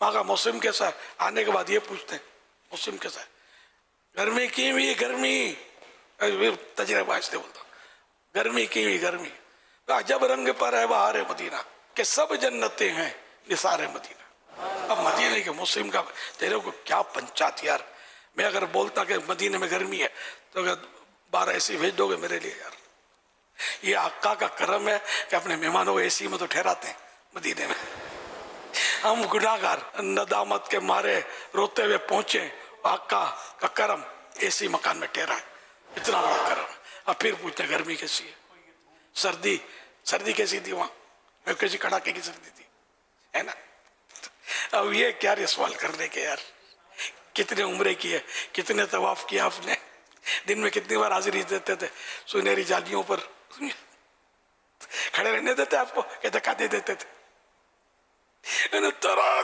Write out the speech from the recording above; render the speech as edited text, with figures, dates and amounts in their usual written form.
वहाँ का मौसम कैसा है, आने के बाद ये पूछते हैं मौसम कैसा है, गर्मी की हुई गर्मी, तजर्बा से बोलता गर्मी की हुई गर्मी, अजब रंग पर है बहार मदीना के सब जन्नतें हैं निसार मदीना। अब मदीने के मौसम का तेरे को क्या पंचायत यार। मैं अगर बोलता कि मदीने में गर्मी है तो अगर 12 एसी भेज दोगे मेरे लिए यार। ये आका का करम है कि अपने मेहमानों को एसी में तो ठहराते हैं मदीने में। हम गुनाहगार नदामत के मारे रोते हुए पहुंचे, आका का करम एसी मकान में ठहरा है, इतना बड़ा करम। अब फिर पूछते गर्मी कैसी है, सर्दी सर्दी कैसी थी वहां, मैं कैसी कड़ाके की सर्दी थी, है ना। अब ये क्या रे सवाल करने के यार। कितने उम्रे की है, कितने तवाफ किया आपने, दिन में कितनी बार हाजिरी देते थे सुनहरी जालियों पर, खड़े रहने देते आपको, क्या धक्का दे देते थे। तरह तरह